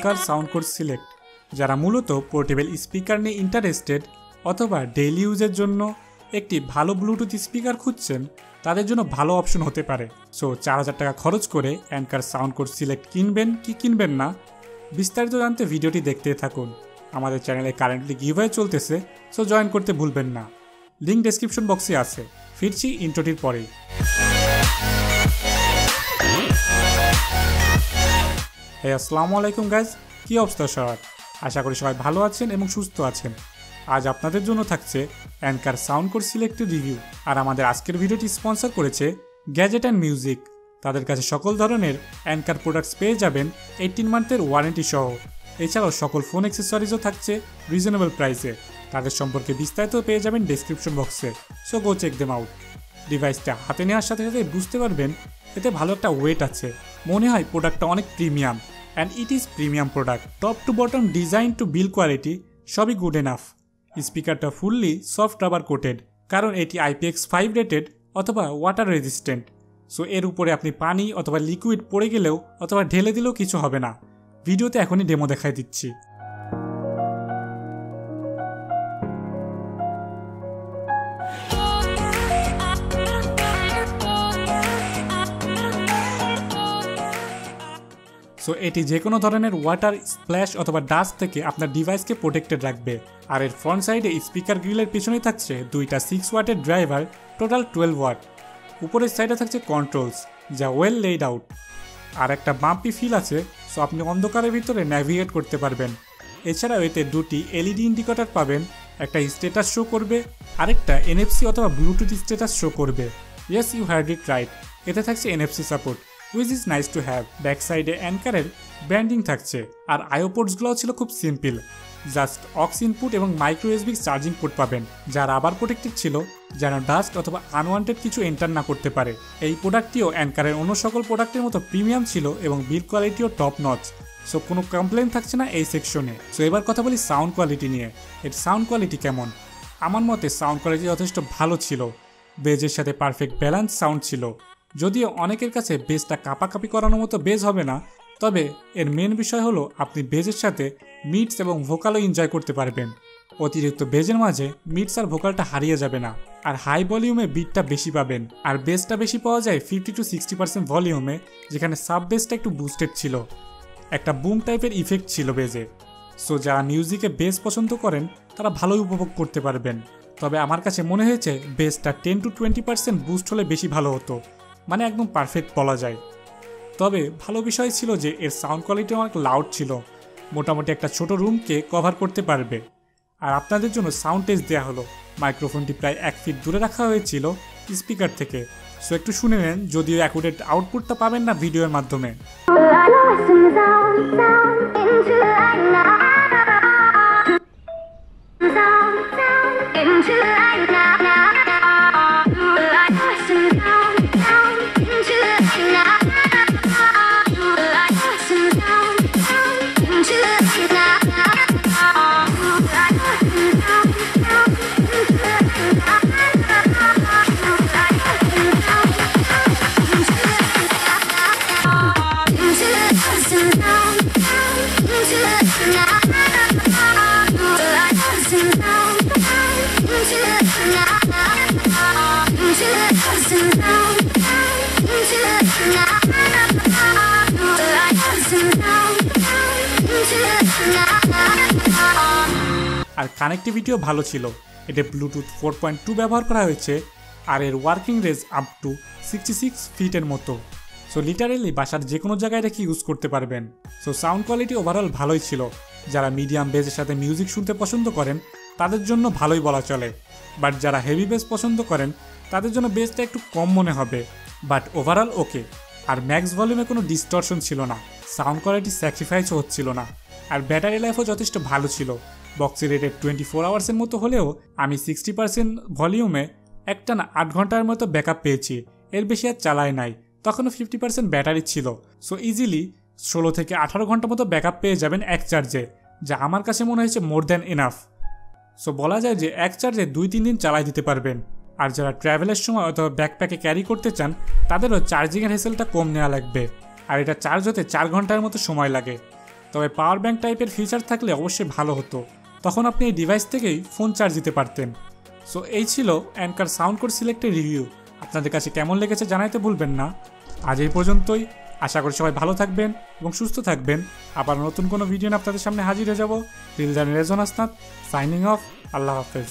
Anchor সাউন্ডকোর select. যারা মূলত portable speaker নিয়ে ইন্টারেস্টেড অথবা ডেইলি ইউজের জন্য একটি ভালো ব্লুটুথ স্পিকার খুঁজছেন, তাদের জন্য ভালো অপশন হতে পারে। সো 4000 টাকা খরচ করে অ্যাঙ্কার সাউন্ডকোর সিলেক্ট কিনবেন কি কিনবেন না, বিস্তারিত জানতে ভিডিওটি দেখতে থাকুন। আমাদের চ্যানেলে কারেন্টলি গিভওয়ে চলতেছে, সো জয়েন করতে ভুলবেন না। লিঙ্ক ডেসক্রিপশন বক্সে আছে। ফিরছি ইন্ট্রোটির পরেই। আসসালামু আলাইকুম গাইজ, কী অবস্থা সবার? আশা করি সবাই ভালো আছেন এবং সুস্থ আছেন। আজ আপনাদের জন্য থাকছে অ্যাঙ্কার সাউন্ডকোর সিলেক্টেড রিভিউ। আর আমাদের আজকের ভিডিওটি স্পন্সর করেছে গ্যাজেট অ্যান্ড মিউজিক। তাদের কাছে সকল ধরনের অ্যাঙ্কার প্রোডাক্টস পেয়ে যাবেন 18 মান্থের ওয়ারেন্টি সহ। এছাড়াও সকল ফোন অ্যাক্সেসরিজও থাকছে রিজনেবল প্রাইসে। তাদের সম্পর্কে বিস্তারিত পেয়ে যাবেন ডেসক্রিপশন বক্সে, so go check them out. ডিভাইসটা হাতে নেওয়ার সাথে সাথে বুঝতে পারবেন এতে ভালো একটা ওয়েট আছে। মনে হয় প্রোডাক্টটা অনেক premium, and it is premium product. Top to bottom design to build quality সবই গুড এনাফ। স্পিকারটা ফুললি সফট রাবার কোটেড, কারণ এটি IPX5 রেটেড অথবা ওয়াটার রেজিস্ট্যান্ট। সো এর উপরে আপনি পানি অথবা লিকুইড পড়ে গেলেও অথবা ঢেলে দিলেও কিছু হবে না। ভিডিওতে এখনই ডেমো দেখাই দিচ্ছি। সো এটি যে কোনো ধরনের ওয়াটার স্প্ল্যাশ অথবা ডাস্ট থেকে আপনার ডিভাইসকে প্রোটেক্টেড রাখবে। আর এর ফ্রন্ট সাইডে স্পিকার গ্রিলের পিছনেই থাকছে দুইটা 6 ওয়াটের ড্রাইভার, টোটাল 12 ওয়াট। উপরের সাইডে থাকছে কন্ট্রোলস, যা ওয়েল লেড আউট। আর একটা বাম্পি ফিল আছে, সো আপনি অন্ধকারের ভিতরে ন্যাভিগেট করতে পারবেন। এছাড়াও এতে দুটি LED ইন্ডিকেটর পাবেন, একটা স্ট্যাটাস শো করবে, আরেকটা NFC অথবা ব্লুটুথ স্ট্যাটাস শো করবে। Yes, you heard it right, এতে থাকছে NFC support, which is nice to have. Back সাইডে অ্যাঙ্কারের ব্র্যান্ডিং থাকছে। আর আইও পোর্টসগুলোও ছিল খুব সিম্পল, জাস্ট অক্স ইনপুট এবং মাইক্রো USB চার্জিং পোর্ট পাবেন, যা রাবার প্রোটেক্টেড ছিল যেন ডাস্ট অথবা আনওয়ান্টেড কিছু এন্টার না করতে পারে। এই প্রোডাক্টটিও অ্যাঙ্কারের অন্য সকল প্রোডাক্টের মতো প্রিমিয়াম ছিল এবং বিল্ড কোয়ালিটিও টপ নচ। সো কোনো কমপ্লেন থাকছে না এই সেকশনে। সো এবার কথা বলি সাউন্ড কোয়ালিটি নিয়ে। এর সাউন্ড কোয়ালিটি কেমন? আমার মতে সাউন্ড কোয়ালিটি যথেষ্ট ভালো ছিল। বেজের সাথে পারফেক্ট ব্যালেন্স সাউন্ড ছিল। যদিও অনেকের কাছে বেজটা কাঁপাকাঁপি করানোর মতো বেজ হবে না, তবে এর মেন বিষয় হলো আপনি বেজের সাথে মিডস এবং ভোকালও এনজয় করতে পারবেন। অতিরিক্ত বেজের মাঝে মিডস আর ভোকালটা হারিয়ে যাবে না। আর হাই ভলিউমে বিটটা বেশি পাবেন। আর বেসটা বেশি পাওয়া যায় 50 to 60% ভলিউমে, যেখানে সাব বেসটা একটু বুস্টেড ছিল। একটা বুম টাইপের ইফেক্ট ছিল বেজে। সো যারা মিউজিকে বেস পছন্দ করেন তারা ভালোই উপভোগ করতে পারবেন। তবে আমার কাছে মনে হয়েছে বেসটা 10 to 20% বুস্ট হলে বেশি ভালো হতো, মানে একদম পারফেক্ট বলা যায়। তবে ভালো বিষয় ছিল যে এর সাউন্ড কোয়ালিটি অনেক লাউড ছিল, মোটামুটি একটা ছোট রুমকে কভার করতে পারবে। আর আপনাদের জন্য সাউন্ড টেস্ট দেওয়া হলো। মাইক্রোফোনটি প্রায় 1 ফিট দূরে রাখা হয়েছিল স্পিকার থেকে। সো একটু শুনে নেন, যদিও অ্যাকুরেট আউটপুটটা পাবেন না ভিডিওর মাধ্যমে। আর কানেক্টিভিটিও ভালো ছিল। এতে ব্লুটুথ 4.2 ব্যবহার করা হয়েছে। আর এর ওয়ার্কিং রেঞ্জ আপ টু 66 ফিটের মতো। সো লিটারেলি বাসার যে কোনো জায়গায় রেখে ইউজ করতে পারবেন। সো সাউন্ড কোয়ালিটি ওভারঅল ভালোই ছিল। যারা মিডিয়াম বেজের সাথে মিউজিক শুনতে পছন্দ করেন তাদের জন্য ভালোই বলা চলে। বাট যারা হেভি বেস পছন্দ করেন তাদের জন্য বেসটা একটু কম মনে হবে, বাট ওভারঅল ওকে। আর ম্যাক্স ভলিউমে কোনো ডিস্টরশন ছিল না, সাউন্ড কোয়ালিটি স্যাক্রিফাইসও হচ্ছিল না। আর ব্যাটারি লাইফও যথেষ্ট ভালো ছিল। বক্সের রেটেড 24 আওয়ার্সের মতো হলেও আমি 60% ভলিউমে একটানা 8 ঘন্টার মতো ব্যাকআপ পেয়েছি। এর বেশি আর চালাই নাই, তখনও 50% ব্যাটারি ছিল। সো ইজিলি 16 থেকে 18 ঘন্টা মতো ব্যাকআপ পেয়ে যাবেন এক চার্জে, যা আমার কাছে মনে হয়েছে মোর দ্যান এনাফ। সো বলা যায় যে এক চার্জে 2-3 দিন চালাই দিতে পারবেন। আর যারা ট্রাভেলের সময় অথবা ব্যাকপ্যাকে ক্যারি করতে চান তাদেরও চার্জিংয়ের হেসেলটা কম নেওয়া লাগবে। আর এটা চার্জ হতে 4 ঘন্টার মতো সময় লাগে। তবে পাওয়ার ব্যাংক টাইপের ফিচার থাকলে অবশ্যই ভালো হতো, তখন আপনি এই ডিভাইস থেকেই ফোন চার্জ দিতে পারতেন। সো এই ছিল অ্যাঙ্কার সাউন্ডকোর সিলেক্টেড রিভিউ। আপনাদের কাছে কেমন লেগেছে জানাইতে ভুলবেন না। আজ এই পর্যন্তই। আশা করি সবাই ভালো থাকবেন এবং সুস্থ থাকবেন। আবার নতুন কোনো ভিডিও নিয়ে আপনাদের সামনে হাজির হয়ে যাব। Till then Rezwan Hasnat signing off. আল্লাহ হাফেজ।